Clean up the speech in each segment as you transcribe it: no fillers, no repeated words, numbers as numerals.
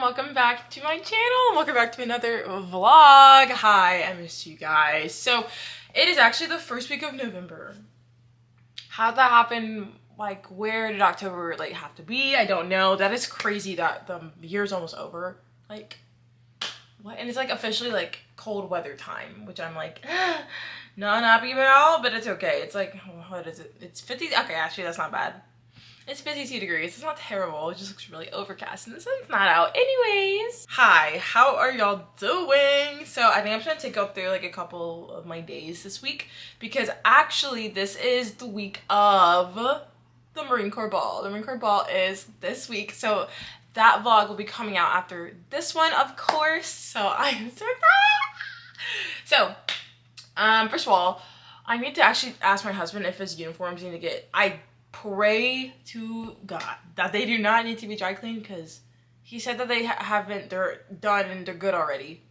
welcome back to my channel. Welcome back to another vlog. Hi, I missed you guys. So it is actually the first week of November. How'd that happen? Like, where did October like have to be? I don't know. That is crazy that the year's almost over. Like, what? And it's like officially like cold weather time, which I'm like not happy about, but it's okay. It's like, what is it? It's 50. Okay, actually that's not bad. It's 52 degrees. It's not terrible. It just looks really overcast and the sun's not out. Anyways, hi, how are y'all doing? So I think I'm just gonna take up through like a couple of my days this week because actually this is the week of the Marine Corps Ball. The Marine Corps Ball is this week. So that vlog will be coming out after this one, of course. So I'm so excited. So, first of all, I need to actually ask my husband if his uniforms need to get, I pray to God that they do not need to be dry cleaned because he said that they haven't, they're done and they're good already,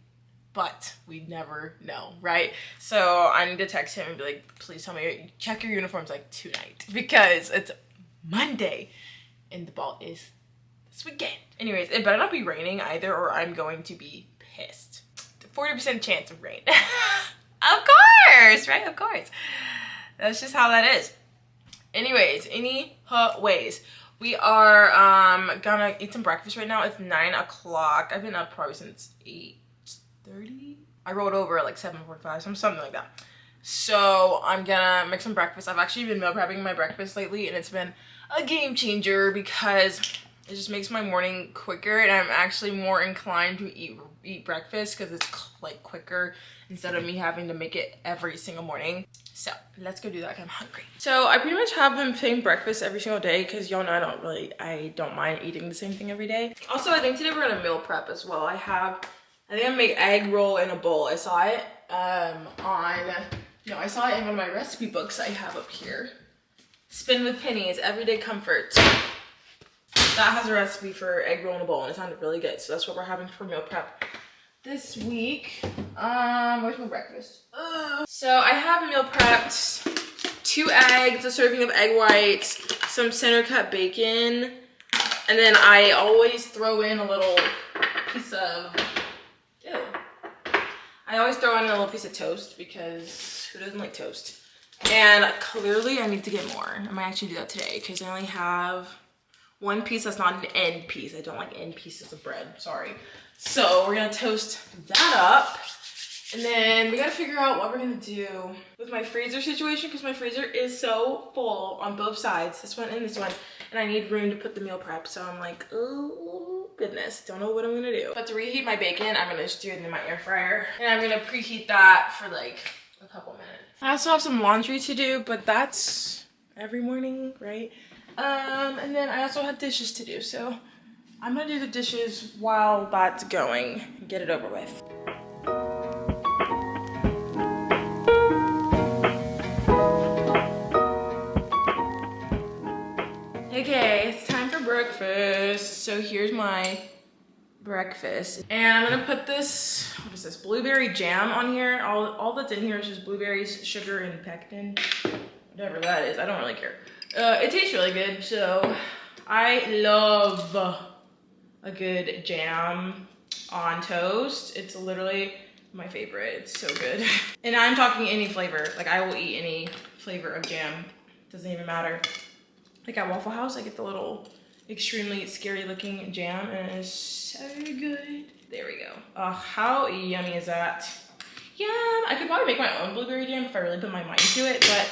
but we never know, right? So I need to text him and be like, please tell me, check your uniforms like tonight because it's Monday and the ball is this weekend. Anyways, it better not be raining either or I'm going to be pissed. 40% chance of rain. Of course, right? Of course. That's just how that is. Anyways, anyways, we are gonna eat some breakfast right now. It's 9 o'clock. I've been up probably since 8:30. I rolled over at like 7:45, something like that. So I'm gonna make some breakfast. I've actually been meal prepping my breakfast lately and it's been a game changer because it just makes my morning quicker and I'm actually more inclined to eat breakfast because it's like quicker instead of me having to make it every single morning. So let's go do that because I'm hungry. So I pretty much have the same breakfast every single day because y'all know I don't mind eating the same thing every day. Also, I think today we're gonna meal prep as well. I think I'm gonna make egg roll in a bowl. I saw it I saw it in one of my recipe books I have up here. Spin with pennies, everyday comforts. That has a recipe for egg roll in a bowl and it sounded really good. So that's what we're having for meal prep this week. Where's my breakfast? So I have meal prepped 2 eggs, a serving of egg whites, some center cut bacon, and then I always throw in a little piece of, I always throw in a little piece of toast because who doesn't like toast? And clearly I need to get more. I might actually do that today because I only have 1 piece that's not an end piece. I don't like end pieces of bread, sorry. So we're gonna toast that up. And then we gotta figure out what we're gonna do with my freezer situation because my freezer is so full on both sides, this one and this one, and I need room to put the meal prep. So I'm like, oh goodness, don't know what I'm gonna do. But to reheat my bacon, I'm gonna just do it in my air fryer. And I'm gonna preheat that for like a couple minutes. I also have some laundry to do, but that's every morning, right? And then I also have dishes to do, so I'm gonna do the dishes while that's going and get it over with. Okay, it's time for breakfast. So here's my breakfast. And I'm gonna put this, what is this, blueberry jam on here. All that's in here is just blueberries, sugar, and pectin. Whatever that is, I don't really care. It tastes really good, so I love a good jam on toast. It's literally my favorite. It's so good. And I'm talking any flavor. Like I will eat any flavor of jam. Doesn't even matter. Like at Waffle House, I get the little extremely scary looking jam and it is so good. There we go. Oh, how yummy is that? Yum! I could probably make my own blueberry jam if I really put my mind to it, but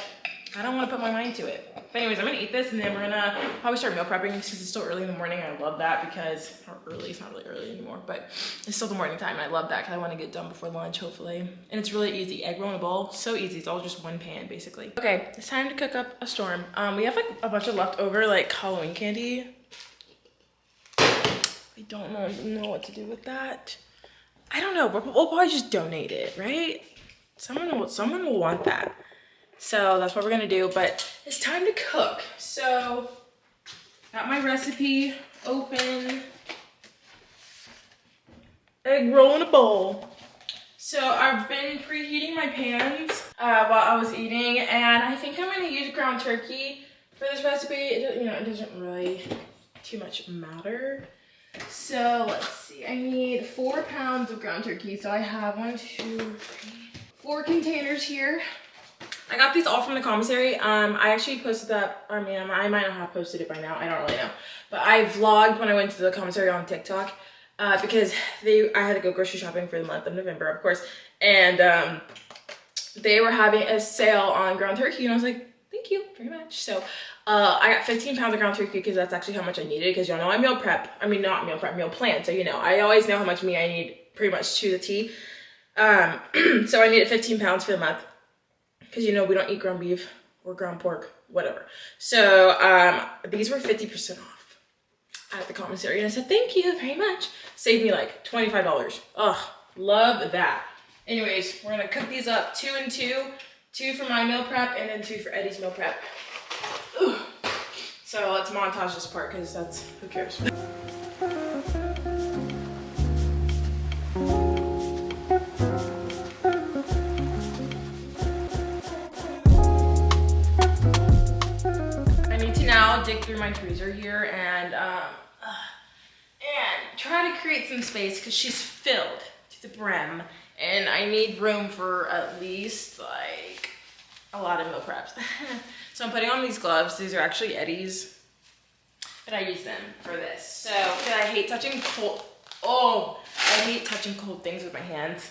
I don't want to put my mind to it. But anyways, I'm gonna eat this and then we're gonna probably start meal prepping since it's still early in the morning. I love that because, or early, it's not really early anymore, but it's still the morning time and I love that because I want to get done before lunch, hopefully. And it's really easy. Egg roll in a bowl, so easy. It's all just one pan, basically. Okay, it's time to cook up a storm. We have like a bunch of leftover like Halloween candy. I don't know what to do with that. I don't know, we'll probably just donate it, right? Someone will want that. So that's what we're gonna do, but it's time to cook. So, got my recipe open. Egg roll in a bowl. So I've been preheating my pans while I was eating, and I think I'm gonna use ground turkey for this recipe. It doesn't really too much matter. So let's see, I need 4 pounds of ground turkey. So I have 4 containers here. I got these all from the commissary. I actually posted that, I mean, I might not have posted it by now, I don't really know. But I vlogged when I went to the commissary on TikTok because I had to go grocery shopping for the month of November, of course. And they were having a sale on ground turkey and I was like, thank you very much. So I got 15 pounds of ground turkey because that's actually how much I needed, because y'all know I meal prep. I mean, not meal prep, meal plan. So, you know, I always know how much meat I need pretty much to the T. So I needed 15 pounds for the month because, you know, we don't eat ground beef or ground pork, whatever. So these were 50% off at the commissary. And I said, thank you very much. Saved me like $25. Ugh, love that. Anyways, we're gonna cook these up 2 and 2. 2 for my meal prep and then 2 for Eddie's meal prep. Ooh. So let's montage this part because that's, who cares? I need to now dig through my freezer here and try to create some space because she's filled to the brim. And I need room for at least like a lot of meal preps. So I'm putting on these gloves. These are actually Eddie's, but I use them for this. So, because I hate touching cold, I hate touching cold things with my hands.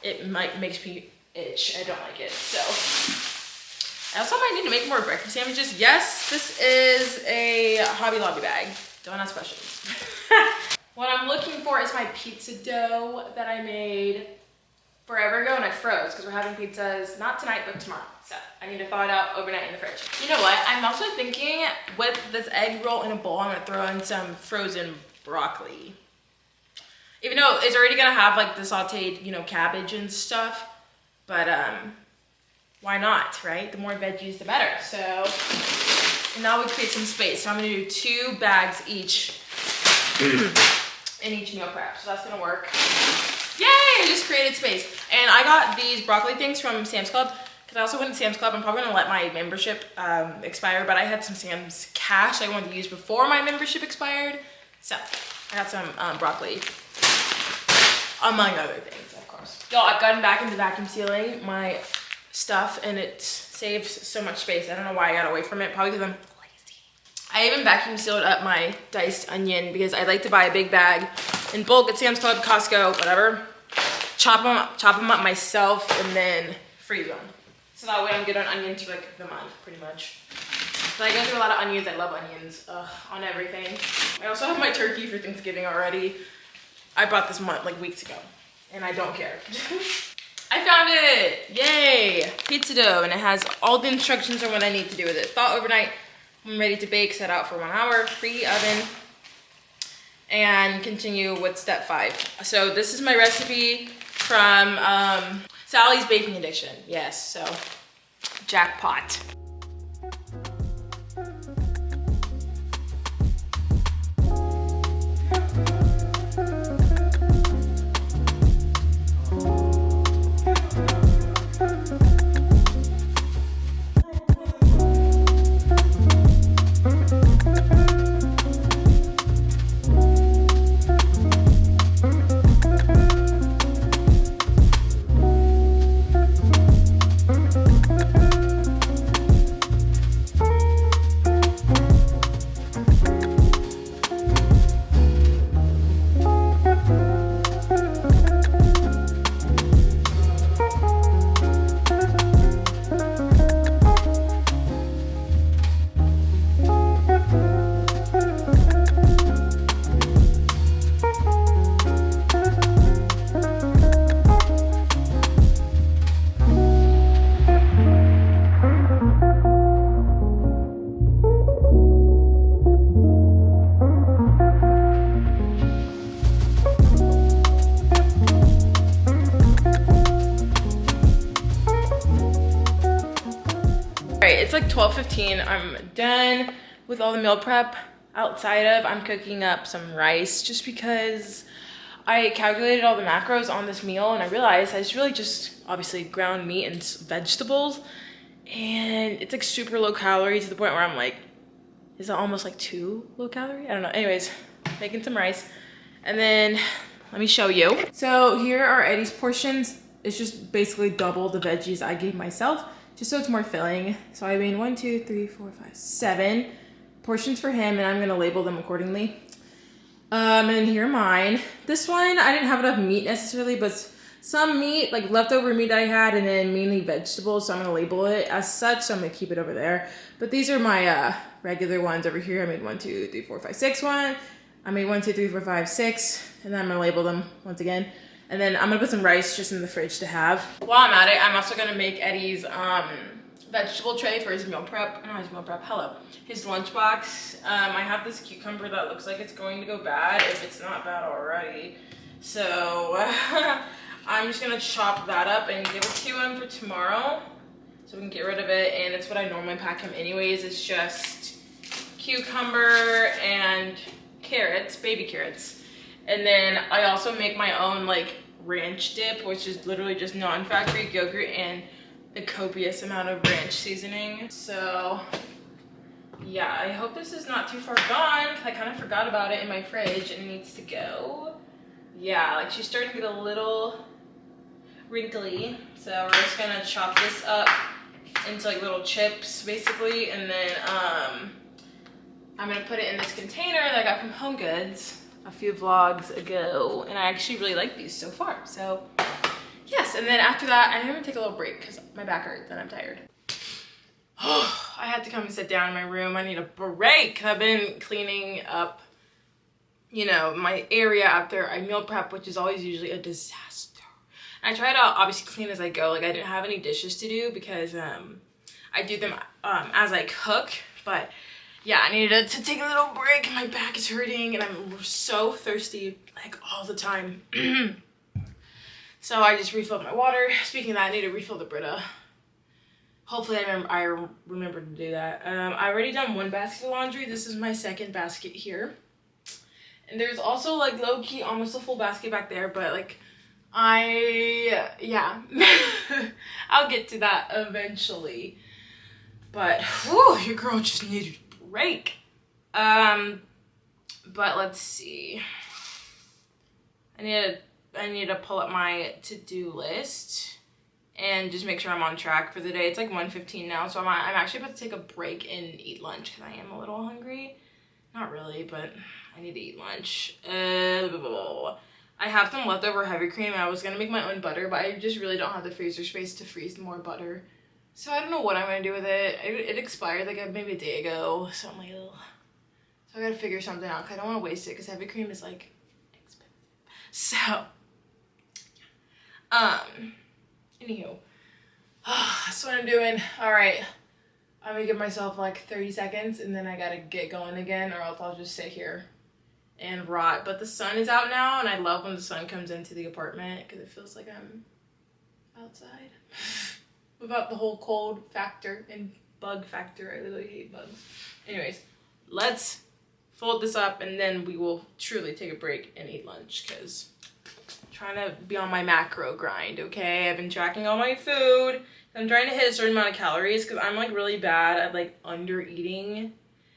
It makes me itch. I don't like it. So, I also might need to make more breakfast sandwiches. Yes, this is a Hobby Lobby bag. Don't ask questions. What I'm looking for is my pizza dough that I made forever ago and I froze because we're having pizzas not tonight but tomorrow. So I need to thaw it out overnight in the fridge. You know what? I'm also thinking with this egg roll in a bowl, I'm gonna throw in some frozen broccoli. Even though it's already gonna have like the sauteed, you know, cabbage and stuff. But why not, right? The more veggies, the better. So now we create some space. So I'm gonna do 2 bags each in each meal prep. So that's gonna work. Yay, I just created space. And I got these broccoli things from Sam's Club because I also went to Sam's Club. I'm probably gonna let my membership expire, but I had some Sam's cash I wanted to use before my membership expired. So I got some broccoli, among other things, of course. Y'all, I've gotten back into vacuum sealing my stuff and it saves so much space. I don't know why I got away from it, probably because I'm lazy. I even vacuum sealed up my diced onion because I like to buy a big bag in bulk at Sam's Club, Costco, whatever. Chop them up myself and then freeze them. So that way I'm good on onions for like the month, pretty much. So I go through a lot of onions. I love onions on everything. I also have my turkey for Thanksgiving already. I bought this like weeks ago and I don't care. I found it, yay! Pizza dough, and it has all the instructions on what I need to do with it. Thaw overnight, I'm ready to bake, set out for 1 hour, pre-oven, and continue with step 5. So this is my recipe from Sally's Baking Addiction. Yes, so jackpot. It's like 12:15. I'm done with all the meal prep. Outside of, I'm cooking up some rice just because I calculated all the macros on this meal and I realized it's really just obviously ground meat and vegetables, and it's like super low calorie to the point where I'm like, is it almost like too low calorie? I don't know. Anyways, making some rice. And then let me show you. So here are Eddie's portions. It's just basically double the veggies I gave myself, just so it's more filling. So I made 1, 2, 3, 4, 5, 7 portions for him, and I'm gonna label them accordingly. And here are mine. This one, I didn't have enough meat necessarily, but some meat, like leftover meat I had, and then mainly vegetables, so I'm gonna label it as such, so I'm gonna keep it over there. But these are my regular ones over here. I made 1, 2, 3, 4, 5, 6 one. I made 1, 2, 3, 4, 5, 6, and then I'm gonna label them once again. And then I'm gonna put some rice just in the fridge to have. While I'm at it, I'm also gonna make Eddie's vegetable tray for his meal prep. No, his meal prep, hello. His lunchbox. I have this cucumber that looks like it's going to go bad if it's not bad already. So I'm just gonna chop that up and give it to him for tomorrow so we can get rid of it. And it's what I normally pack him anyways. It's just cucumber and carrots, baby carrots. And then I also make my own like ranch dip, which is literally just non-factory yogurt and a copious amount of ranch seasoning. So yeah, I hope this is not too far gone. I kind of forgot about it in my fridge and it needs to go. Yeah, like she's starting to get a little wrinkly. So we're just gonna chop this up into like little chips basically. And then I'm gonna put it in this container that I got from Home Goods a few vlogs ago. And I actually really like these so far. So yes, and then after that, I'm gonna take a little break because my back hurts and I'm tired. I had to come and sit down in my room. I need a break. I've been cleaning up, you know, my area after I meal prep, which is always usually a disaster. And I try to obviously clean as I go. Like I didn't have any dishes to do because I do them as I cook. But yeah, I needed to take a little break. My back is hurting and I'm so thirsty like all the time. So I just refilled my water. Speaking of that, I need to refill the Brita. Hopefully I remember to do that. I already done one basket of laundry. This is my second basket here. And there's also like low-key almost a full basket back there, but like yeah. I'll get to that eventually. But whew, your girl just needed a break. But let's see. I need to pull up my to-do list and just make sure I'm on track for the day. It's like 1:15 now, so I'm actually about to take a break and eat lunch because I am a little hungry. Not really, but I need to eat lunch. I have some leftover heavy cream and I was gonna make my own butter, but I just really don't have the freezer space to freeze more butter. So I don't know what I'm gonna do with it. It expired like maybe a day ago, so I'm like, ugh. So I gotta figure something out because I don't want to waste it because heavy cream is like expensive. So anywho, that's what I'm doing. All right, I'm gonna give myself like 30 seconds and then I gotta get going again or else I'll just sit here and rot. But the sun is out now and I love when the sun comes into the apartment because it feels like I'm outside. Without the whole cold factor and bug factor. I literally hate bugs. Anyways, let's fold this up and then we will truly take a break and eat lunch because trying to be on my macro grind, okay? I've been tracking all my food. I'm trying to hit a certain amount of calories because I'm like really bad at like under eating.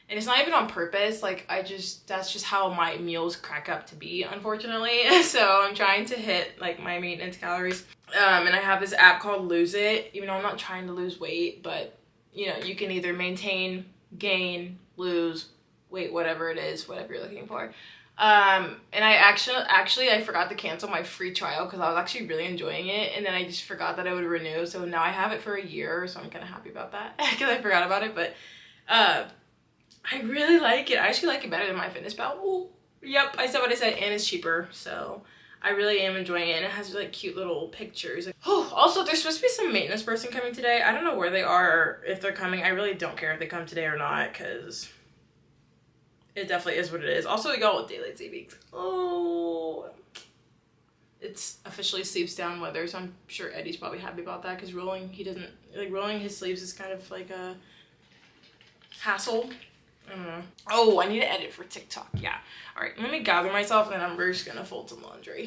And it's not even on purpose. Like that's just how my meals crack up to be, unfortunately. So I'm trying to hit like my maintenance calories. And I have this app called Lose It, even though I'm not trying to lose weight, but you know, you can either maintain, gain, lose weight, whatever it is, whatever you're looking for. And I actually I forgot to cancel my free trial because I was actually really enjoying it, and then I just forgot that I would renew, so now I have it for a year, so I'm kind of happy about that because I forgot about it. But I really like it. I actually like it better than MyFitnessPal. Ooh, yep, I said what I said, and it's cheaper, so I really am enjoying it, and it has like cute little pictures. Oh, also there's supposed to be some maintenance person coming today. I don't know where they are or if they're coming. I really don't care if they come today or not because it definitely is what it is. Also, we got daylight savings. Oh, it's officially sleeves down weather, so I'm sure Eddie's probably happy about that because rolling his sleeves is kind of like a hassle. I don't know. Oh, I need to edit for TikTok. Yeah. All right, let me gather myself and I'm just gonna fold some laundry.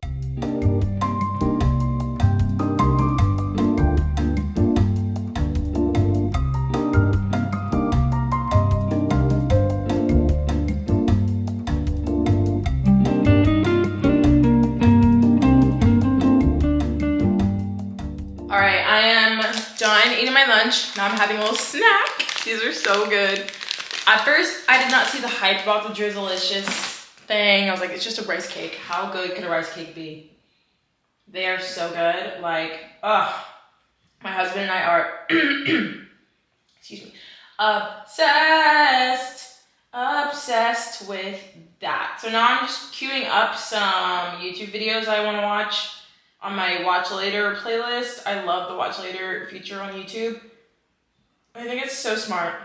lunch. Now I'm having a little snack. These are so good. At first, I did not see the hype about the Drizzleicious thing. I was like, it's just a rice cake. How good can a rice cake be? They are so good. Like, ugh. My husband and I are, excuse me, obsessed with that. So now I'm just queuing up some YouTube videos I want to watch on my Watch Later playlist. I love the Watch Later feature on YouTube. I think it's so smart.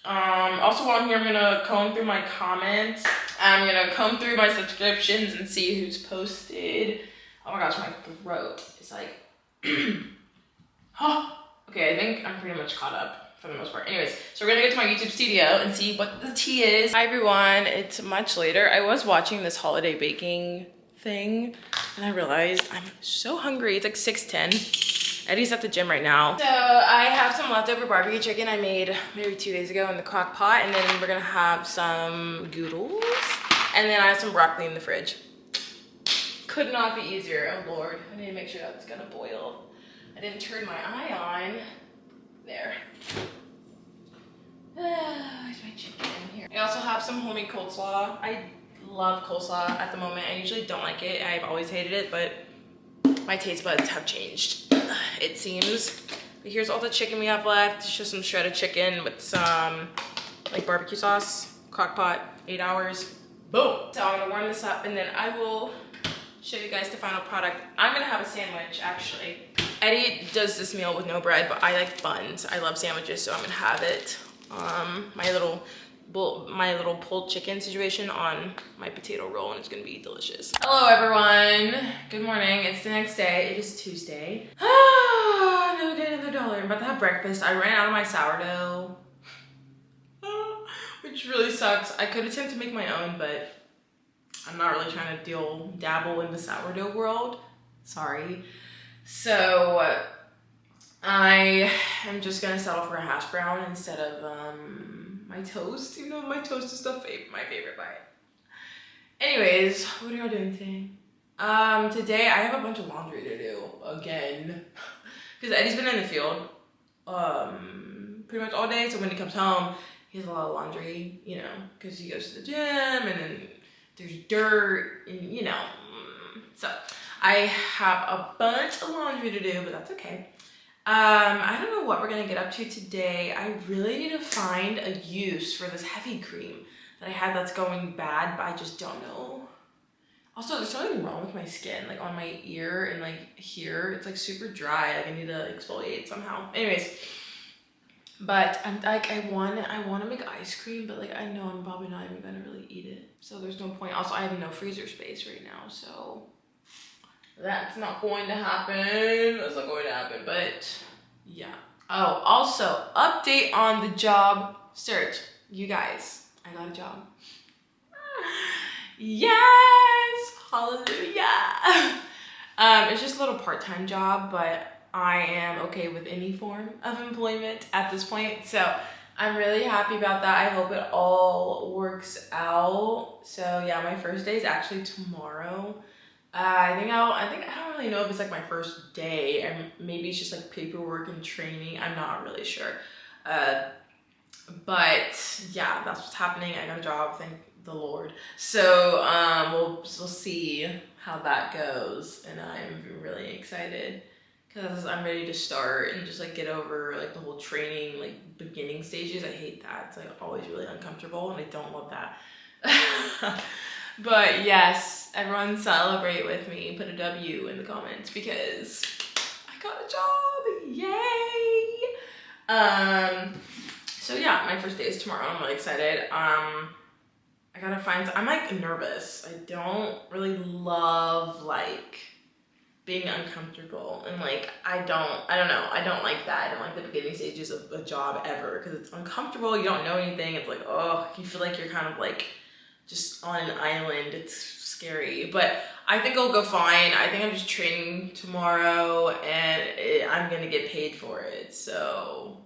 Also while I'm here, I'm gonna comb through my comments. I'm gonna comb through my subscriptions and see who's posted. Oh my gosh, my throat is like, oh, okay, I think I'm pretty much caught up for the most part. Anyways, so we're gonna go to my YouTube studio and see what the tea is. Hi everyone, it's much later. I was watching this holiday baking thing and I realized I'm so hungry. It's like 6:10. Eddie's at the gym right now. So I have some leftover barbecue chicken I made maybe 2 days ago in the crock pot, and then we're gonna have some noodles, and then I have some broccoli in the fridge. Could not be easier. Oh Lord, I need to make sure that's gonna boil. I didn't turn my eye on. There. Where's my chicken in here? I also have some homemade coleslaw. I love coleslaw at the moment. I usually don't like it. I've always hated it, but my taste buds have changed, it seems. But here's all the chicken we have left. It's just some shredded chicken with some like barbecue sauce, crock pot, 8 hours. Boom. So I'm gonna warm this up and then I will show you guys the final product. I'm gonna have a sandwich actually. Eddie does this meal with no bread, but I like buns. I love sandwiches, so I'm gonna have it. My little pulled chicken situation on my potato roll, and it's gonna be delicious. Hello everyone, good morning. It's the next day. It is Tuesday. Another day, another dollar. I'm about to have breakfast. I ran out of my sourdough, which really sucks. I could attempt to make my own, but I'm not really trying to dabble in the sourdough world. Sorry. So I am just gonna settle for a hash brown instead of my toast, even though my toast is my favorite bite. Anyways, what are y'all doing today? Today I have a bunch of laundry to do again, because Eddie's been in the field pretty much all day. So when he comes home, he has a lot of laundry, you know, because he goes to the gym and then there's dirt and you know. So I have a bunch of laundry to do, but that's okay. I don't know what we're gonna get up to today. I really need to find a use for this heavy cream that I had that's going bad, but I just don't know. Also, there's something wrong with my skin, like on my ear and like here. It's like super dry. Like I need to exfoliate somehow. Anyways, but I'm like I want to make ice cream, but like I know I'm probably not even gonna really eat it. So there's no point. Also, I have no freezer space right now, so that's not going to happen. That's not going to happen, but yeah. Oh, also, update on the job search. You guys, I got a job. Yes, hallelujah. It's just a little part-time job, but I am okay with any form of employment at this point. So I'm really happy about that. I hope it all works out. So yeah, my first day is actually tomorrow. I don't really know if it's like my first day, and maybe it's just like paperwork and training. I'm not really sure. But yeah, that's what's happening. I got a job, thank the Lord. So we'll see how that goes, and I'm really excited because I'm ready to start and just like get over like the whole training, like beginning stages. I hate that. It's like always really uncomfortable, and I don't love that. But yes, everyone celebrate with me. Put a W in the comments because I got a job. Yay! So yeah, my first day is tomorrow. I'm really excited. I gotta find, I'm like nervous. I don't really love like being uncomfortable, and like I don't know. I don't like that. I don't like the beginning stages of a job ever because it's uncomfortable. You don't know anything. It's like, oh, you feel like you're kind of like just on an island. It's scary, but I think I'll go fine. I think I'm just training tomorrow and I'm gonna get paid for it, so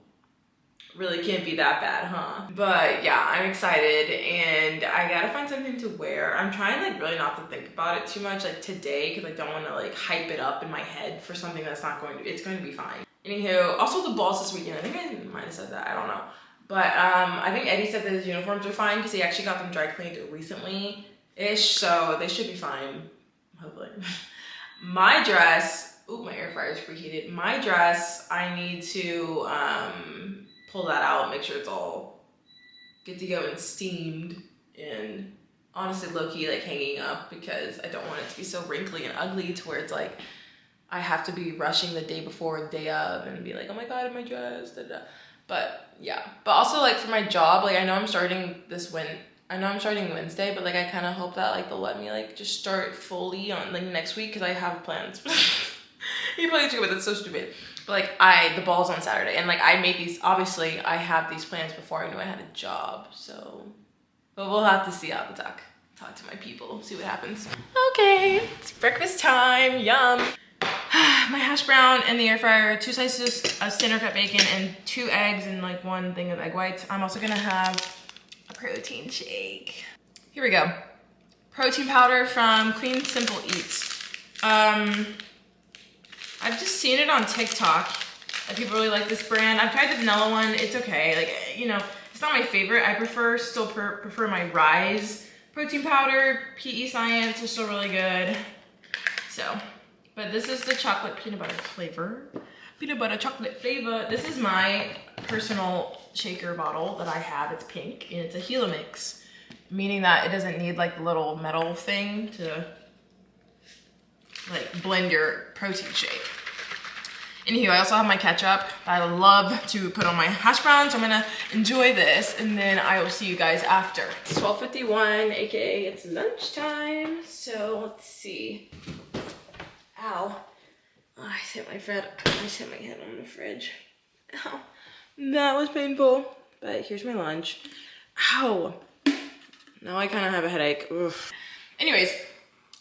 really can't be that bad, huh? But yeah, I'm excited and I gotta find something to wear. I'm trying like really not to think about it too much like today because I don't want to like hype it up in my head for something that's not going to, it's going to be fine. Anywho, also the balls this weekend. I think I might have said that. I don't know. But I think Eddie said that his uniforms are fine because he actually got them dry cleaned recently-ish, so they should be fine, hopefully. My dress, ooh, my air fryer is preheated. My dress, I need to pull that out, make sure it's all good to go and steamed, and honestly low-key like hanging up because I don't want it to be so wrinkly and ugly to where it's like I have to be rushing the day before, the day of, and be like, oh my god, my dress, da da. But yeah, but also like for my job, like I know I'm starting Wednesday, but like I kind of hope that like they'll let me like just start fully on like next week because I have plans. You probably think about it, it's so stupid. But like the ball's on Saturday, and like I made these, obviously I have these plans before I knew I had a job, so, but we'll have to see how to talk to my people, see what happens. Okay, it's breakfast time, yum. My hash brown in the air fryer, 2 slices of standard cut bacon, and 2 eggs and like 1 thing of egg whites. I'm also gonna have a protein shake. Here we go. Protein powder from Clean Simple Eats. I've just seen it on TikTok and people really like this brand. I've tried the vanilla one, it's okay. Like, you know, it's not my favorite. I still prefer my Rise protein powder. PE Science is still really good. So. But this is the chocolate peanut butter flavor. Peanut butter chocolate flavor. This is my personal shaker bottle that I have. It's pink and it's a Gila mix, meaning that it doesn't need like the little metal thing to like blend your protein shake. Anywho, I also have my ketchup that I love to put on my hash browns. I'm gonna enjoy this and then I will see you guys after. It's 12:51, aka it's lunchtime. So let's see. Ow. Oh, I just hit my head on the fridge. Ow. That was painful. But here's my lunch. Ow. Now I kind of have a headache. Oof. Anyways,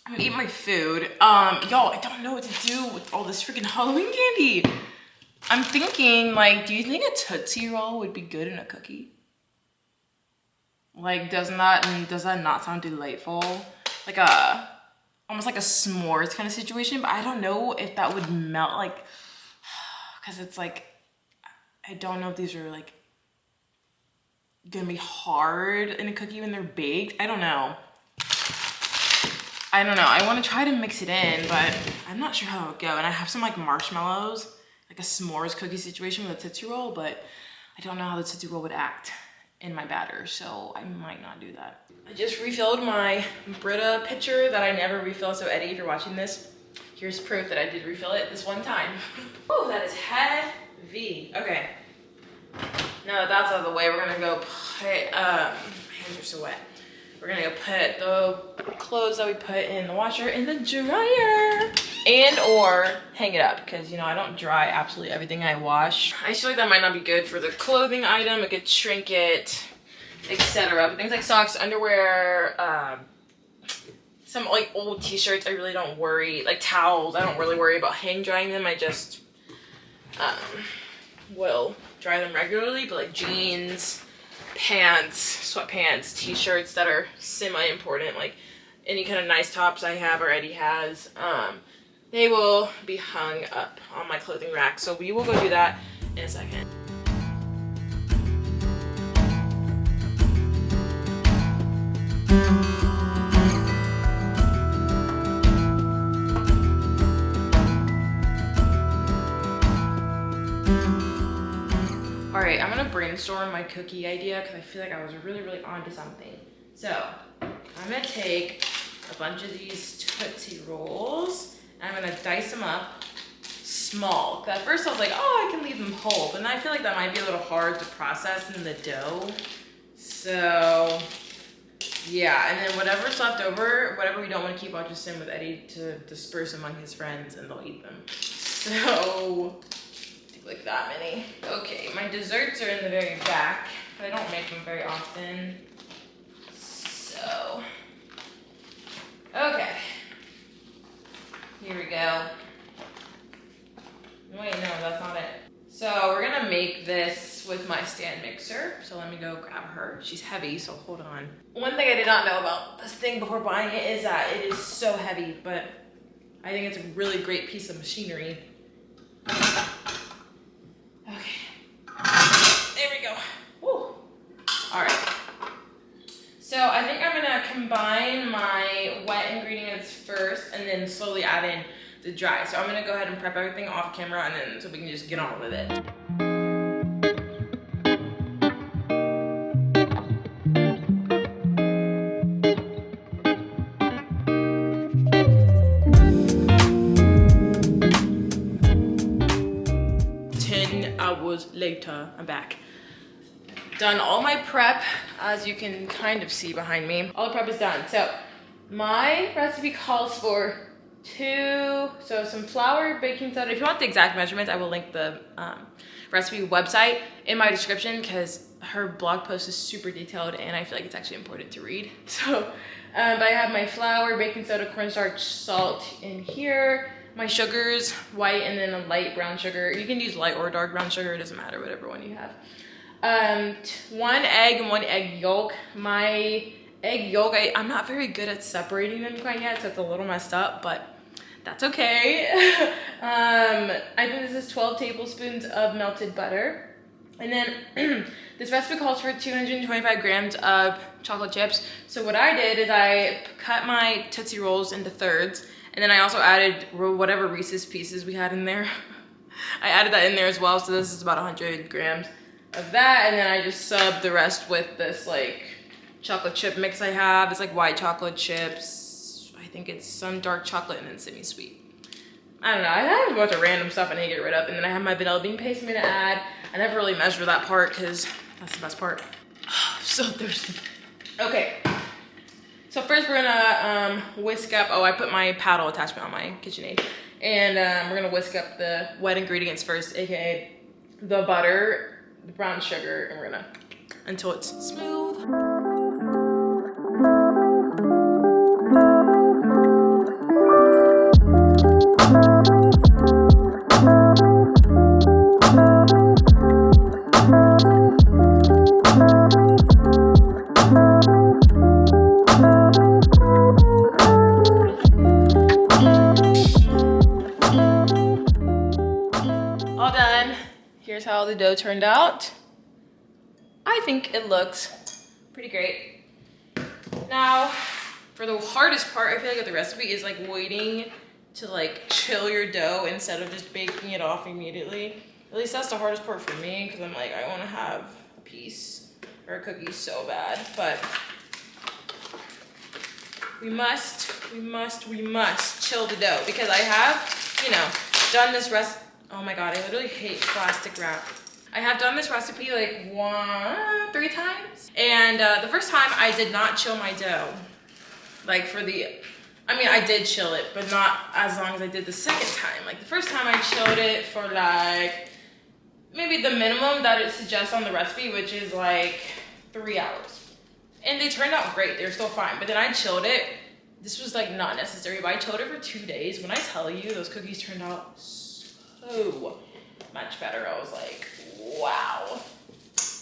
I'm gonna eat my food. Y'all, I don't know what to do with all this freaking Halloween candy. I'm thinking, like, do you think a Tootsie Roll would be good in a cookie? Like, does that not sound delightful? Like almost like a s'mores kind of situation, but I don't know if that would melt, like, because it's like, I don't know if these are like gonna be hard in a cookie when they're baked. I don't know. I want to try to mix it in, but I'm not sure how it would go. And I have some like marshmallows, like a s'mores cookie situation with a Tootsie Roll, but I don't know how the Tootsie Roll would act in my batter, so I might not do that. I just refilled my Brita pitcher that I never refill, so Eddie, if you're watching this, here's proof that I did refill it this one time. Oh, that is heavy. Okay, now that that's out of the way, we're gonna go put, my hands are so wet. We're gonna go put the clothes that we put in the washer in the dryer and or hang it up, because you know I don't dry absolutely everything I wash. I feel like that might not be good for the clothing item. It could shrink it, etc. But things like socks, underwear, some like old t-shirts, I really don't worry. Like towels, I don't really worry about hang drying them. I just will dry them regularly. But like jeans, pants, sweatpants, t-shirts that are semi-important, like any kind of nice tops I have or Eddie has, they will be hung up on my clothing rack. So we will go do that in a second. All right, I'm gonna brainstorm my cookie idea because I feel like I was really onto something. So I'm gonna take a bunch of these Tootsie Rolls and I'm gonna dice them up small. At first I was like, oh, I can leave them whole, but then I feel like that might be a little hard to process in the dough. So yeah, and then whatever's left over, whatever we don't want to keep, I'll just send with Eddie to disperse among his friends and they'll eat them. So like that many. Okay, my desserts are in the very back, but I don't make them very often. So, okay. Here we go. Wait, no, that's not it. So we're gonna make this with my stand mixer. So let me go grab her. She's heavy, so hold on. One thing I did not know about this thing before buying it is that it is so heavy, but I think it's a really great piece of machinery. combine my wet ingredients first and then slowly add in the dry. So I'm gonna go ahead and prep everything off camera and then so we can just get on with it. Hours later, I'm back. Done all my prep, as you can kind of see behind me. All the prep is done. So my recipe calls for some flour, baking soda. If you want the exact measurements, I will link the recipe website in my description because her blog post is super detailed and I feel like it's actually important to read. So but I have my flour, baking soda, cornstarch, salt in here. My sugars, white and then a light brown sugar. You can use light or dark brown sugar, it doesn't matter, whatever one you have. 1 egg and 1 egg yolk. My egg yolk, I'm not very good at separating them quite yet, so it's a little messed up, but that's okay. I think this is 12 tablespoons of melted butter. And then this recipe calls for 225 grams of chocolate chips. So what I did is I cut my Tootsie Rolls into thirds. And then I also added whatever Reese's Pieces we had in there. I added that in there as well, so this is about 100 grams of that. And then I just subbed the rest with this like chocolate chip mix I have. It's like white chocolate chips. I think it's some dark chocolate and then semi-sweet. I don't know, I have a bunch of random stuff I need to get rid of. And then I have my vanilla bean paste I'm gonna add. I never really measure that part because that's the best part. Oh, I'm so thirsty. Okay. So first we're gonna whisk up, I put my paddle attachment on my KitchenAid. And we're gonna whisk up the wet ingredients first, AKA the butter, the brown sugar, and we're gonna, until it's smooth. Here's how the dough turned out. I think it looks pretty great. Now, for the hardest part, I feel like of the recipe is like waiting to like chill your dough instead of just baking it off immediately. At least that's the hardest part for me because I'm like, I want to have a piece or a cookie so bad, but we must chill the dough because I have, you know, done this recipe. Oh my God, I literally hate plastic wrap. I have done this recipe like 3 times. And the first time I did not chill my dough. Like I did chill it, but not as long as I did the second time. Like the first time I chilled it for like, maybe the minimum that it suggests on the recipe, which is like 3 hours. And they turned out great, they're still fine. But then I chilled it, this was like not necessary, but I chilled it for 2 days. When I tell you, those cookies turned out so much better. I was like, wow.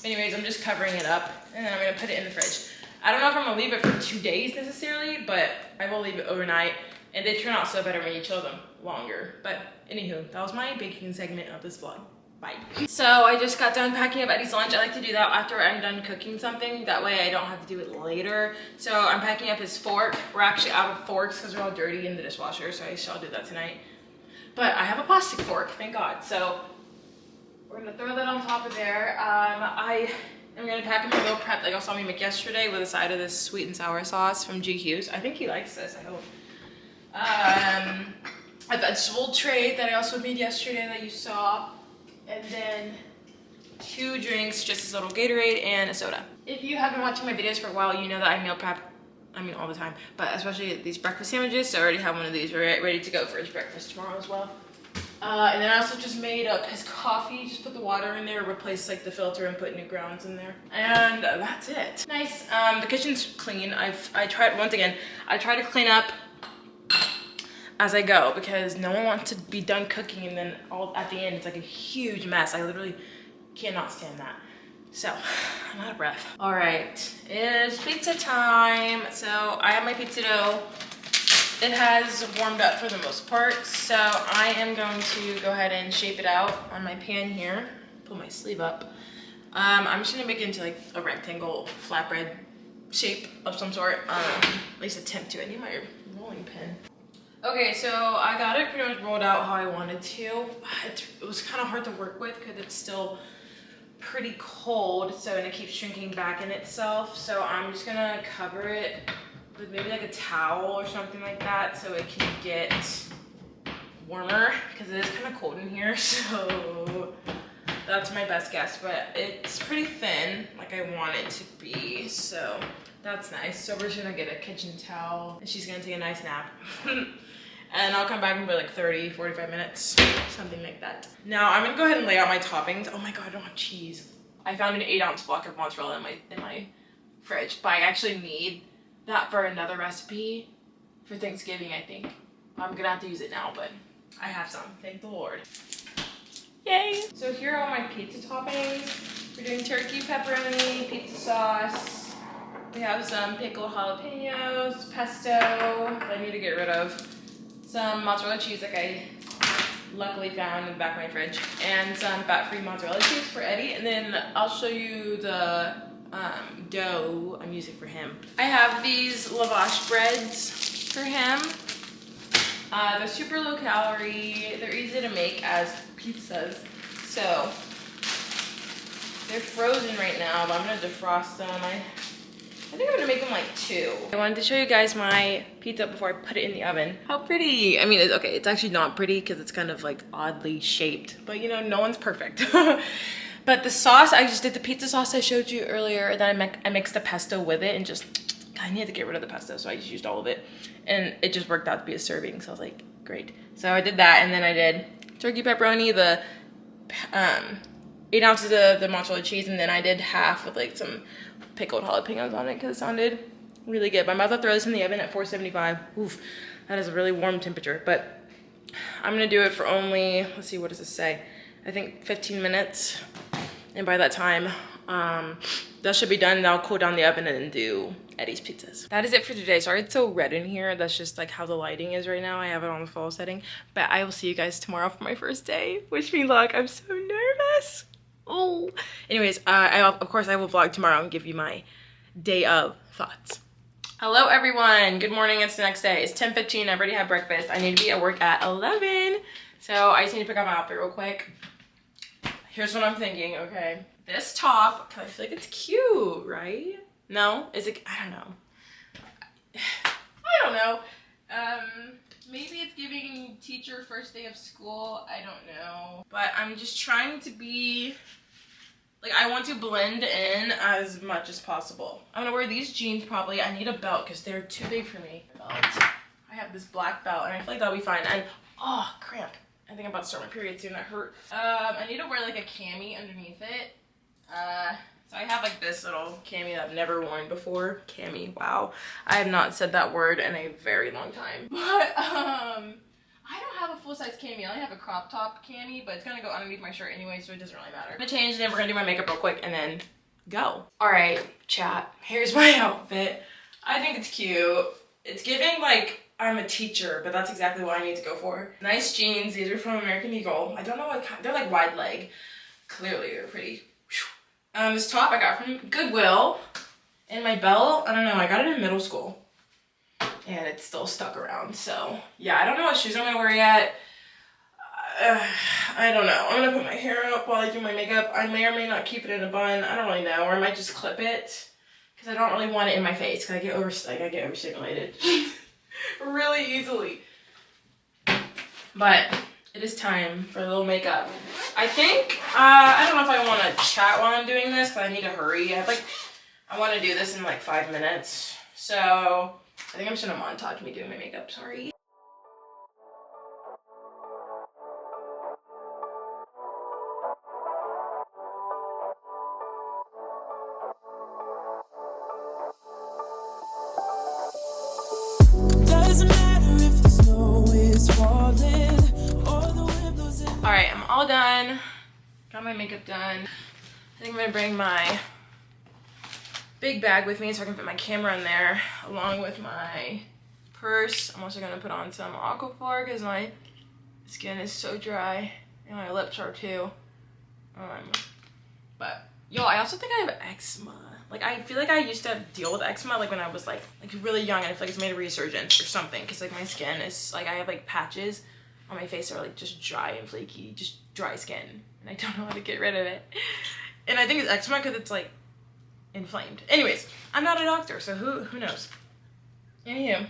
Anyways, I'm just covering it up and then I'm gonna put it in the fridge. I don't know if I'm gonna leave it for 2 days necessarily, but I will leave it overnight. And they turn out so better when you chill them longer. But anywho, that was my baking segment of this vlog. Bye. So I just got done packing up Eddie's lunch. I like to do that after I'm done cooking something. That way I don't have to do it later. So I'm packing up his fork. We're actually out of forks because they're all dirty in the dishwasher, so I shall do that tonight. But I have a plastic fork, thank God. So we're gonna throw that on top of there. I am gonna pack him a meal prep like y'all saw me make yesterday with a side of this sweet and sour sauce from GQ's. I think he likes this, I hope. A vegetable tray that I also made yesterday that you saw. And then 2 drinks, just this little Gatorade and a soda. If you have been watching my videos for a while, you know that I meal prep, all the time, but especially these breakfast sandwiches. So I already have one of these ready to go for his breakfast tomorrow as well. And then I also just made up his coffee, just put the water in there, replaced like the filter and put new grounds in there. And that's it. Nice. The kitchen's clean. I tried, once again, I try to clean up as I go because no one wants to be done cooking and then all at the end it's like a huge mess. I literally cannot stand that. So I'm out of breath. All right, it's pizza time. So I have my pizza dough. It has warmed up for the most part. So I am going to go ahead and shape it out on my pan here. Pull my sleeve up. I'm just gonna make it into like a rectangle flatbread shape of some sort. At least attempt to. I need my rolling pin. Okay, so I got it pretty much rolled out how I wanted to. It was kind of hard to work with because it's still pretty cold, so and it keeps shrinking back in itself. So I'm just gonna cover it with maybe like a towel or something like that so it can get warmer because it is kind of cold in here. So that's my best guess, but it's pretty thin like I want it to be, so that's nice. So we're just gonna get a kitchen towel and she's gonna take a nice nap. And I'll come back in like 30, 45 minutes, something like that. Now I'm gonna go ahead and lay out my toppings. Oh my God, I don't have cheese. I found an 8-ounce block of mozzarella in my fridge, but I actually need that for another recipe for Thanksgiving, I think. I'm gonna have to use it now, but I have some, thank the Lord. Yay! So here are all my pizza toppings. We're doing turkey, pepperoni, pizza sauce. We have some pickled jalapenos, pesto that I need to get rid of. Some mozzarella cheese like I luckily found in the back of my fridge, and some fat-free mozzarella cheese for Eddie. And then I'll show you the dough I'm using for him. I have these lavash breads for him. They're super low calorie. They're easy to make as pizzas. So they're frozen right now, but I'm gonna defrost them. I think I'm gonna make them like 2. I wanted to show you guys my pizza before I put it in the oven. How pretty. I mean, it's actually not pretty because it's kind of like oddly shaped, but you know, no one's perfect. But the sauce, I just did the pizza sauce I showed you earlier, and then I mixed the pesto with it and just, I needed to get rid of the pesto, so I just used all of it. And it just worked out to be a serving, so I was like, great. So I did that, and then I did turkey pepperoni, the 8 ounces of the mozzarella cheese, and then I did half with like some pickled jalapenos on it because it sounded really good. I'm about to throw this in the oven at 475. Oof, that is a really warm temperature, but I'm gonna do it for only, let's see, what does this say? I think 15 minutes. And by that time, that should be done. And I'll cool down the oven and then do Eddie's pizzas. That is it for today. Sorry it's so red in here. That's just like how the lighting is right now. I have it on the fall setting. But I will see you guys tomorrow for my first day. Wish me luck. I'm so nervous. Oh. Anyways, of course I will vlog tomorrow and give you my day of thoughts. Hello everyone. Good morning. It's the next day. It's 10:15. I've already had breakfast. I need to be at work at 11. So I just need to pick up my outfit real quick. Here's what I'm thinking, okay? This top, I feel like it's cute, right? No? Is it? I don't know. I don't know. Maybe it's giving teacher first day of school. I don't know. But I'm just trying to be, like, I want to blend in as much as possible. I'm gonna wear these jeans probably. I need a belt because they're too big for me. Belt. I have this black belt and I feel like that'll be fine. And, oh, cramp. I think I'm about to start my period soon. That hurt. I need to wear like a cami underneath it. So I have like this little cami that I've never worn before. Cami, wow. I have not said that word in a very long time. But I don't have a full-size cami. I only have a crop top cami, but it's gonna go underneath my shirt anyway, so it doesn't really matter. I'm gonna change, then we're gonna do my makeup real quick and then go. All right, chat. Here's my outfit. I think it's cute. It's giving like I'm a teacher, but that's exactly what I need to go for. Nice jeans. These are from American Eagle. I don't know what kind. They're like wide leg. Clearly, they're pretty. This top I got from Goodwill. And my belt, I don't know. I got it in middle school. And it's still stuck around. So, yeah, I don't know what shoes I'm going to wear yet. I don't know. I'm going to put my hair up while I do my makeup. I may or may not keep it in a bun. I don't really know. Or I might just clip it. Because I don't really want it in my face. Because I get overstimulated. Really easily. But it is time for a little makeup. I think, I don't know if I want to chat while I'm doing this, but I need to hurry. I want to do this in like 5 minutes. So I think I'm just gonna montage me doing my makeup, sorry. Alright, I'm all done. Got my makeup done. I think I'm gonna bring my big bag with me so I can put my camera in there along with my purse. I'm also gonna put on some Aquaphor because my skin is so dry and my lips are too. But yo, I also think I have eczema. Like, I feel like I used to deal with eczema like when I was like really young, and I feel like it's made a resurgence or something, because like my skin is like, I have like patches on my face that are like just dry and flaky, just dry skin, and I don't know how to get rid of it. And I think it's eczema because it's like inflamed. Anyways, I'm not a doctor, so who knows. Anywho,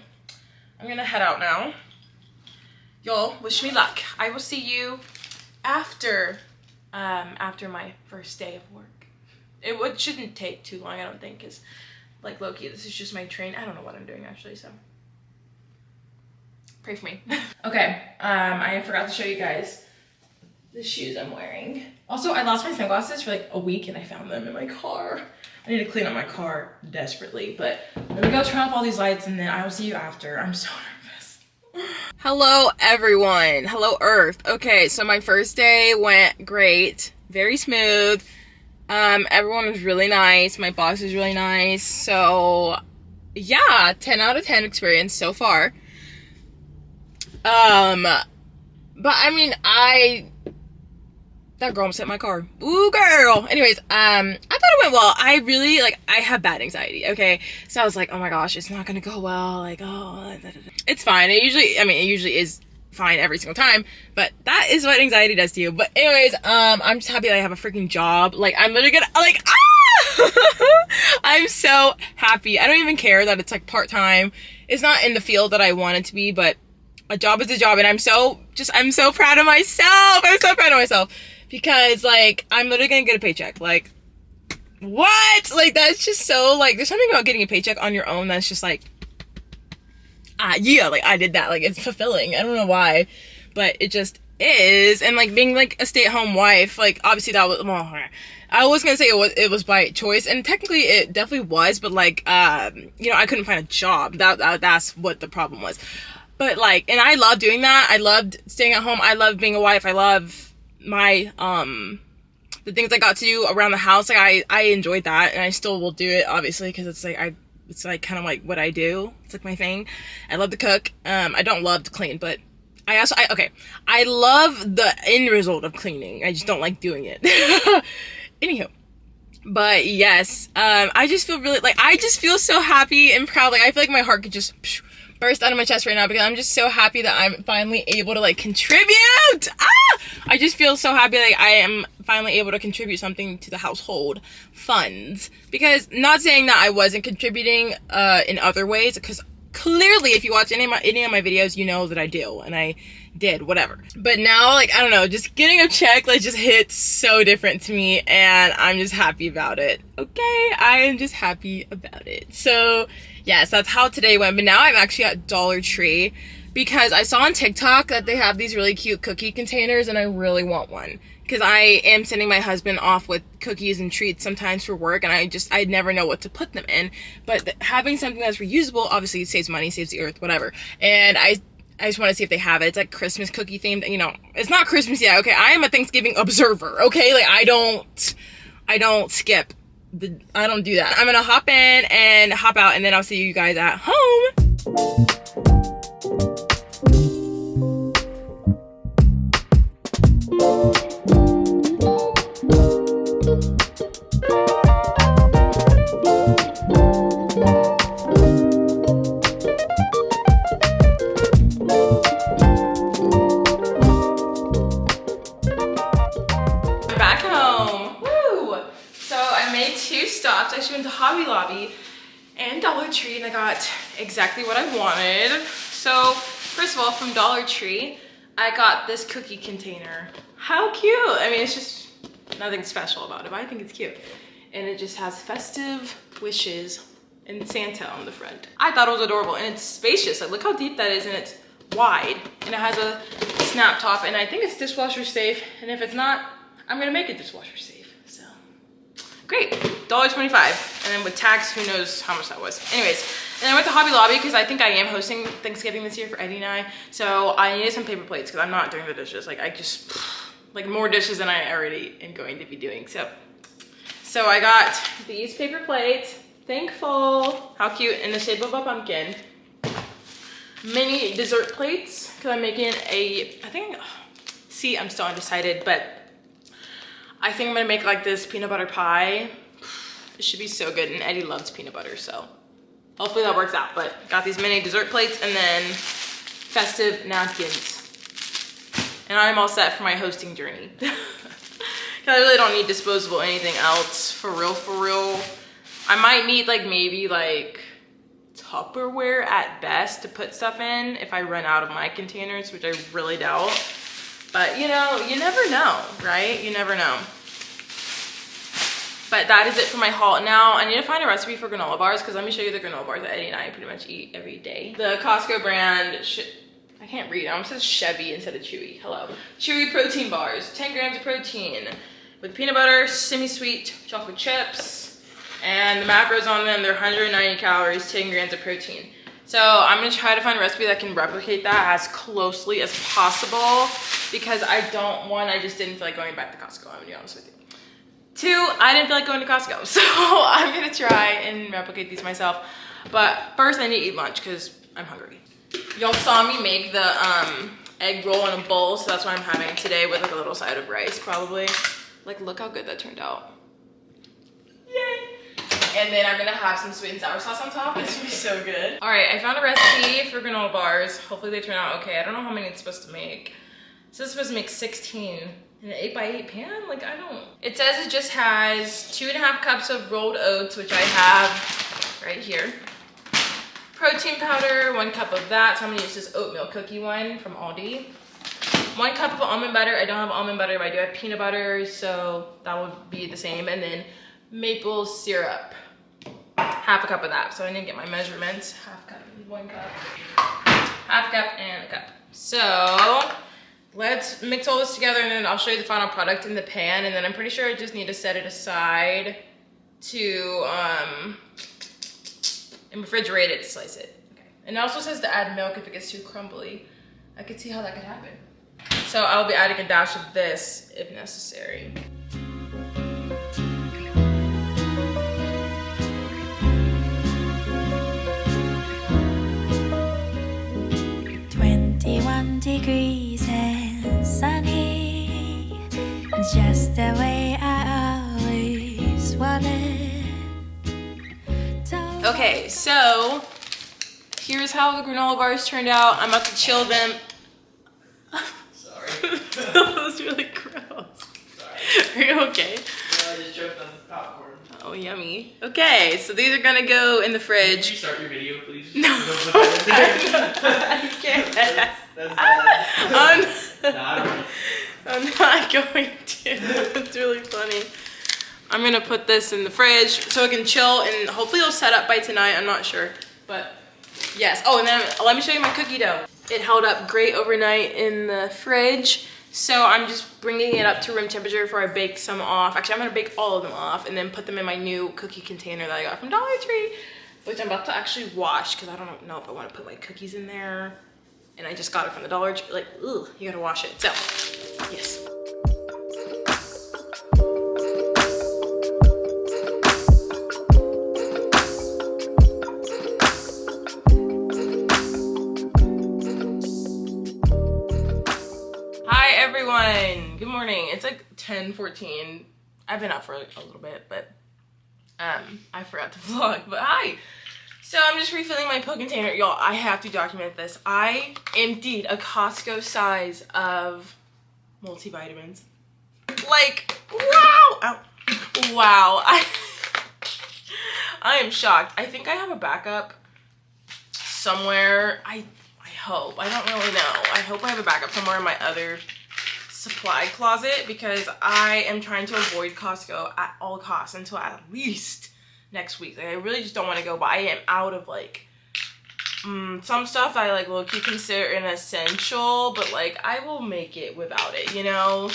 I'm gonna head out now. Y'all, wish me luck. I will see you after my first day of work. It shouldn't take too long, I don't think, because like low-key, this is just my train. I don't know what I'm doing actually, so pray for me. Okay, I forgot to show you guys the shoes I'm wearing. Also, I lost my sunglasses for like a week and I found them in my car. I need to clean up my car desperately, but let me go turn off all these lights and then I will see you after. I'm so nervous. Hello, everyone. Hello, Earth. Okay, so my first day went great. Very smooth. Everyone was really nice. My boss is really nice. So, yeah, 10 out of 10 experience so far. But I mean, that girl almost hit my car. Ooh, girl. Anyways, I thought it went well. I really, like, I have bad anxiety, okay? So I was like, oh my gosh, it's not gonna go well. Like, oh, it's fine. It usually is fine every single time, but that is what anxiety does to you. But anyways, I'm just happy that I have a freaking job. Like, I'm literally gonna, like, I'm so happy. I don't even care that it's like part-time. It's not in the field that I want it to be, but a job is a job, and I'm so proud of myself. I'm so proud of myself because, like, I'm literally gonna get a paycheck. Like, what? Like, that's just so, like, there's something about getting a paycheck on your own that's just like, yeah, like, I did that. Like, it's fulfilling. I don't know why, but it just is. And, like, being, like, a stay-at-home wife, like, obviously that was, well, I was gonna say it was by choice, and technically it definitely was, but, like, you know, I couldn't find a job. That's what the problem was. But, like, and I love doing that. I loved staying at home. I love being a wife. I love my, the things I got to do around the house. Like, I enjoyed that, and I still will do it, obviously, because it's like, it's like kind of like what I do. It's like my thing. I love to cook. I don't love to clean, but I love the end result of cleaning. I just don't like doing it. Anywho. But yes, I just feel really, like, I just feel so happy and proud. Like, I feel like my heart could just burst out of my chest right now because I'm just so happy that I'm finally able to, like, contribute. I just feel so happy like I am finally able to contribute something to the household funds, because not saying that I wasn't contributing in other ways, because clearly if you watch any of my videos, you know that I do, and I did, whatever. But now, like, I don't know, just getting a check, like, just hits so different to me, and I'm just happy about it. Okay, I am just happy about it. So yes, that's how today went. But now I'm actually at Dollar Tree because I saw on TikTok that they have these really cute cookie containers, and I really want one because I am sending my husband off with cookies and treats sometimes for work, and I never know what to put them in. But having something that's reusable obviously saves money, saves the earth, whatever. And I just want to see if they have it. It's like Christmas cookie themed. You know, it's not Christmas yet, okay? I am a Thanksgiving observer, okay? Like, I don't skip. I don't do that. I'm gonna hop in and hop out, and then I'll see you guys at home. I actually went to Hobby Lobby and Dollar Tree, and I got exactly what I wanted. So first of all, from Dollar Tree, I got this cookie container. How cute! I mean, it's just nothing special about it, but I think it's cute. And it just has festive wishes and Santa on the front. I thought it was adorable, and it's spacious. Like, look how deep that is, and it's wide. And it has a snap top, and I think it's dishwasher safe. And if it's not, I'm gonna make it dishwasher safe. Great, $1.25, and then with tax, who knows how much that was. Anyways, and I went to Hobby Lobby because I think I am hosting Thanksgiving this year for Eddie and I, so I needed some paper plates because I'm not doing the dishes. Like, I just, like, more dishes than I already am going to be doing. So I got these paper plates, thankful, how cute, in the shape of a pumpkin. Mini dessert plates, because I'm making I'm still undecided, but I think I'm gonna make like this peanut butter pie. It should be so good, and Eddie loves peanut butter, so hopefully that works out. But got these mini dessert plates and then festive napkins. And I'm all set for my hosting journey. Cause I really don't need disposable anything else, for real, for real. I might need like maybe like Tupperware at best to put stuff in if I run out of my containers, which I really doubt. But you know, you never know, right? You never know. But that is it for my haul. Now I need to find a recipe for granola bars, because let me show you the granola bars that Eddie and I pretty much eat every day. The Costco brand, I can't read it. It says Chevy instead of Chewy. Hello. Chewy protein bars, 10 grams of protein with peanut butter, semi-sweet chocolate chips, and the macros on them, they're 190 calories, 10 grams of protein. So I'm gonna try to find a recipe that can replicate that as closely as possible, because I just didn't feel like going back to Costco, I'm gonna be honest with you. 2, I didn't feel like going to Costco, so I'm gonna try and replicate these myself. But first I need to eat lunch because I'm hungry. Y'all saw me make the egg roll in a bowl, so that's what I'm having today with like a little side of rice probably. Like, look how good that turned out. Yay! And then I'm gonna have some sweet and sour sauce on top. It's gonna be so good. All right, I found a recipe for granola bars. Hopefully they turn out okay. I don't know how many it's supposed to make. So it's supposed to make 16 in an 8x8 pan? Like, I don't. It says it just has 2.5 cups of rolled oats, which I have right here. Protein powder, 1 cup of that. So I'm gonna use this oatmeal cookie one from Aldi. 1 cup of almond butter. I don't have almond butter, but I do have peanut butter, so that would be the same. And then maple syrup, 1/2 cup of that. So I need to get my measurements. 1/2 cup, 1 cup, 1/2 cup, and a cup. So let's mix all this together, and then I'll show you the final product in the pan. And then I'm pretty sure I just need to set it aside to and refrigerate it to slice it. Okay. And it also says to add milk if it gets too crumbly. I could see how that could happen. So I'll be adding a dash of this if necessary. Degrees and sunny, just the way I always wanted. Okay, so here's how the granola bars turned out. I'm about to chill them. Sorry. That was really gross. Sorry. Are you okay? No, I just choked on the popcorn. Oh, yummy. Okay, so these are gonna go in the fridge. Can you start your video, please? No. I can't. That's bad. I'm not going to. It's really funny. I'm gonna put this in the fridge so it can chill, and hopefully it'll set up by tonight. I'm not sure, but yes. Oh, and then let me show you my cookie dough. It held up great overnight in the fridge. So I'm just bringing it up to room temperature before I bake some off. Actually, I'm gonna bake all of them off and then put them in my new cookie container that I got from Dollar Tree, which I'm about to actually wash because I don't know if I want to put my cookies in there. And I just got it from the Dollar Tree. Like, ugh, you gotta wash it. So, yes. Hi everyone, good morning. It's like 10:14. I've been up for a little bit, but I forgot to vlog, but hi. So I'm just refilling my pill container. Y'all, I have to document this. I emptied a Costco size of multivitamins. Like, wow. Ow. Wow. I am shocked. I think I have a backup somewhere. I hope. I don't really know. I hope I have a backup somewhere in my other supply closet, because I am trying to avoid Costco at all costs until at least next week. Like, I really just don't want to go, but I am out of like some stuff I like low-key consider an essential, but like I will make it without it, you know?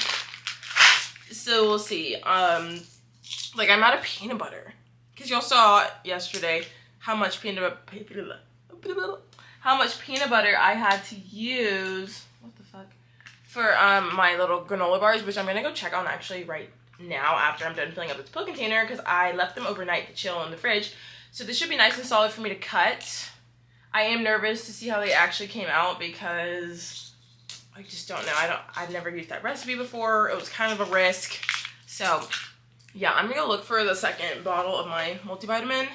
So we'll see. Like, I'm out of peanut butter, because y'all saw yesterday how much peanut butter I had to use, what the fuck, for my little granola bars, which I'm gonna go check on actually right now after I'm done filling up this pill container, because I left them overnight to chill in the fridge. So this should be nice and solid for me to cut. I am nervous to see how they actually came out, because I just don't know. I've never used that recipe before. It was kind of a risk. So yeah, I'm gonna look for the second bottle of my multivitamin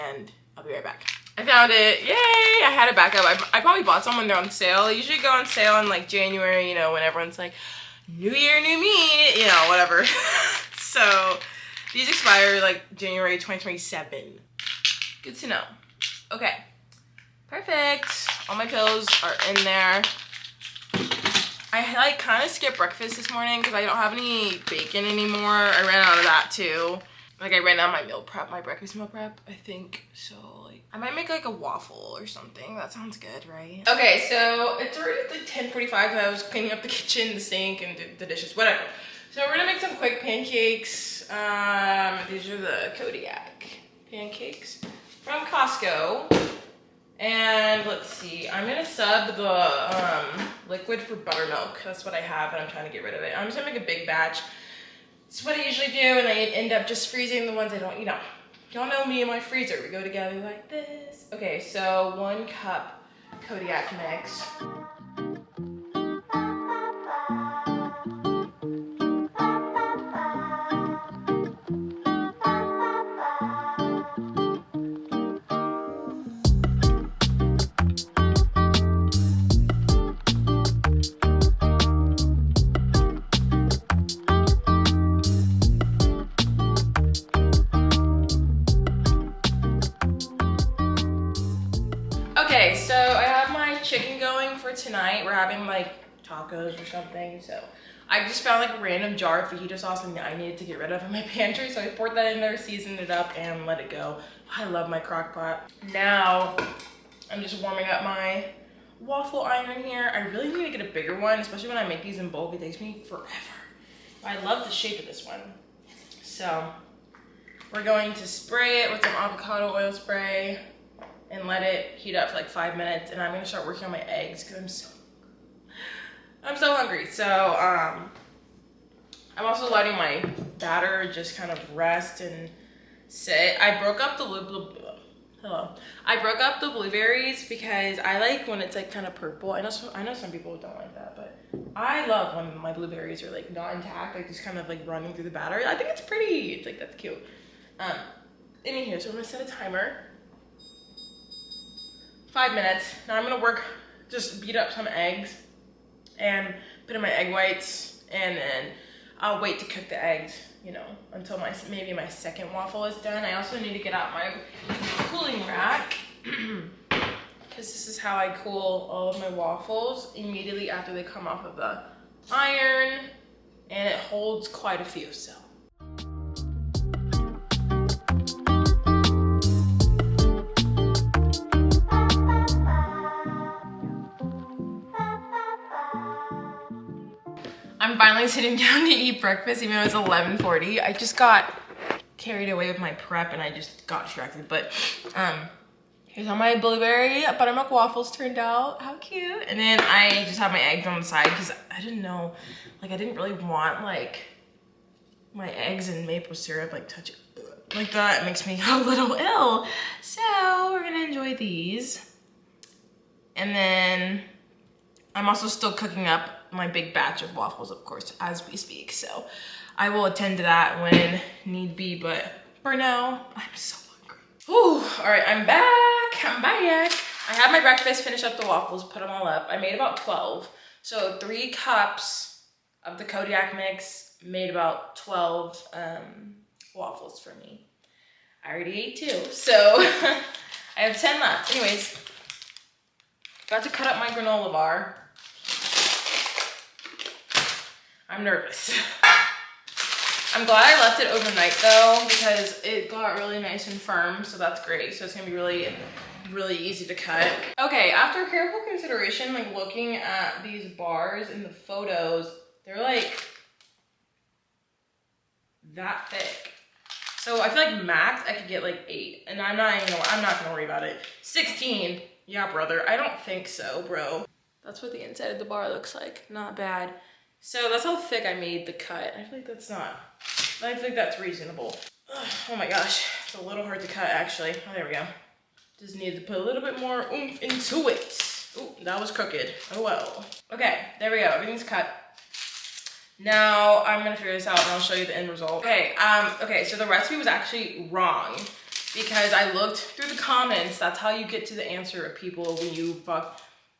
and I'll be right back. I found it. Yay! I had it back up. I probably bought some when they're on sale. They usually go on sale in like January, you know, when everyone's like, new year, new me, you know, whatever. So these expire like January 2027. Good to know. Okay, perfect. All my pills are in there. I like kind of skipped breakfast this morning because I don't have any bacon anymore. I ran out of that too. Like I ran out of my meal prep, my breakfast meal prep, I think. So like I might make like a waffle or something. That sounds good, right? Okay, so it's already like 10:45. I was cleaning up the kitchen, the sink, and the dishes, whatever. So we're gonna make some quick pancakes. These are the Kodiak pancakes from Costco. And let's see, I'm gonna sub the liquid for buttermilk. That's what I have and I'm trying to get rid of it. I'm just gonna make a big batch. It's what I usually do, and I end up just freezing the ones I don't, you know. Y'all know me and my freezer, we go together like this. Okay, so 1 cup Kodiak mix. Okay, so I have my chicken going for tonight. We're having like tacos or something. So I just found like a random jar of fajita sauce and I needed to get rid of in my pantry. So I poured that in there, seasoned it up, and let it go. I love my crock pot. Now I'm just warming up my waffle iron here. I really need to get a bigger one, especially when I make these in bulk. It takes me forever. I love the shape of this one. So we're going to spray it with some avocado oil spray and let it heat up for like 5 minutes, and I'm gonna start working on my eggs because I'm so hungry. So I'm also letting my batter just kind of rest and sit. I broke up the blueberries because I like when it's like kind of purple. I know some people don't like that, but I love when my blueberries are like not intact, like just kind of like running through the batter. I think it's pretty. It's like, that's cute. Anywho, so I'm gonna set a timer. 5 minutes. Now I'm gonna just beat up some eggs and put in my egg whites, and then I'll wait to cook the eggs, you know, until maybe my second waffle is done. I also need to get out my cooling rack because this is how I cool all of my waffles immediately after they come off of the iron, and it holds quite a few, so. I'm finally sitting down to eat breakfast, even though it's 11:40. I just got carried away with my prep and I just got distracted. But here's how my blueberry buttermilk waffles turned out. How cute. And then I just have my eggs on the side because I didn't know, like I didn't really want like my eggs and maple syrup like touch it like that. It makes me a little ill. So we're gonna enjoy these. And then I'm also still cooking up my big batch of waffles, of course, as we speak. So I will attend to that when need be, but for now, I'm so hungry. Whew, all right, I'm back. I had my breakfast, finished up the waffles, put them all up. I made about 12. So 3 cups of the Kodiak mix made about 12 waffles for me. I already ate 2, so I have 10 left. Anyways, about to cut up my granola bar. I'm nervous. I'm glad I left it overnight though, because it got really nice and firm, so that's great. So it's gonna be really, really easy to cut. Okay, after careful consideration, like looking at these bars in the photos, they're like that thick. So I feel like max I could get like 8, and I'm not gonna worry about it. 16, yeah brother, I don't think so, bro. That's what the inside of the bar looks like, not bad. So that's how thick I made the cut. I feel like that's reasonable. Ugh, oh my gosh, it's a little hard to cut actually. Oh, there we go. Just need to put a little bit more oomph into it. Ooh, that was crooked. Oh well. Okay, there we go, everything's cut. Now I'm gonna figure this out and I'll show you the end result. Okay, okay, so the recipe was actually wrong because I looked through the comments. That's how you get to the answer of people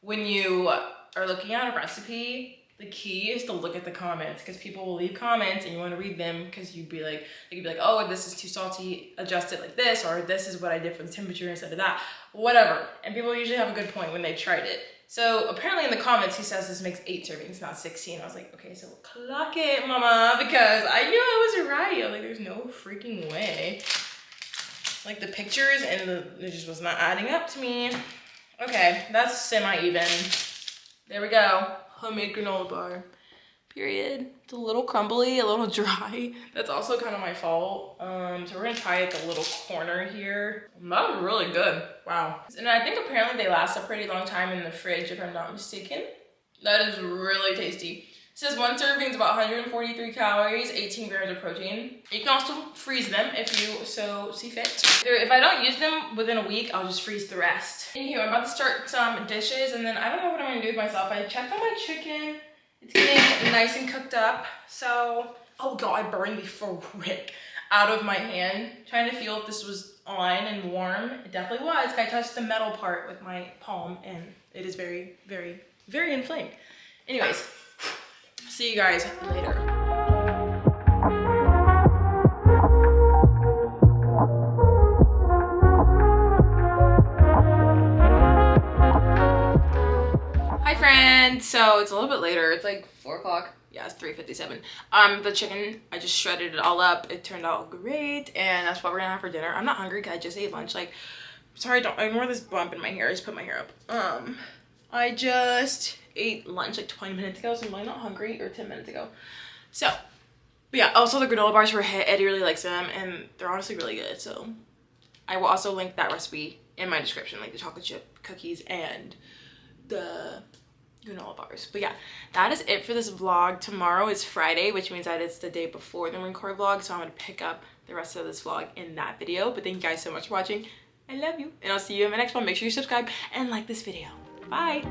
when you are looking at a recipe. The key is to look at the comments because people will leave comments and you want to read them because you'd be like, oh, this is too salty, adjust it like this, or this is what I did for the temperature instead of that, whatever. And people usually have a good point when they tried it. So apparently in the comments, he says this makes 8 servings, not 16. I was like, okay, so clock it, mama, because I knew I was right. I was like, there's no freaking way. Like the pictures and it just was not adding up to me. Okay, that's semi-even. There we go. Homemade granola bar, period. It's a little crumbly, a little dry. That's also kind of my fault. So we're gonna try like a little corner here. That was really good, wow. And I think apparently they last a pretty long time in the fridge if I'm not mistaken. That is really tasty. It says 1 serving is about 143 calories, 18 grams of protein. You can also freeze them if you so see fit. If I don't use them within a week, I'll just freeze the rest. Anywho, I'm about to start some dishes and then I don't know what I'm gonna do with myself. I checked on my chicken. It's getting nice and cooked up. So, oh god, I burned the frick out of my hand. Trying to feel if this was on and warm. It definitely was. I touched the metal part with my palm and it is very, very, very inflamed. Anyways. See you guys later. Hi friends, so it's a little bit later. It's like 4 o'clock. Yeah, it's 3:57. The chicken, I just shredded it all up. It turned out great and that's what we're gonna have for dinner. I'm not hungry because I just ate lunch. Like, sorry, I ignore this bump in my hair. I just put my hair up. I just ate lunch like 20 minutes ago, so I'm really not hungry, or 10 minutes ago. So, but yeah, also the granola bars were hit. Eddie really likes them, and they're honestly really good. So, I will also link that recipe in my description, like the chocolate chip cookies and the granola bars. But yeah, that is it for this vlog. Tomorrow is Friday, which means that it's the day before the record vlog, so I'm gonna pick up the rest of this vlog in that video. But thank you guys so much for watching. I love you, and I'll see you in my next one. Make sure you subscribe and like this video. Bye.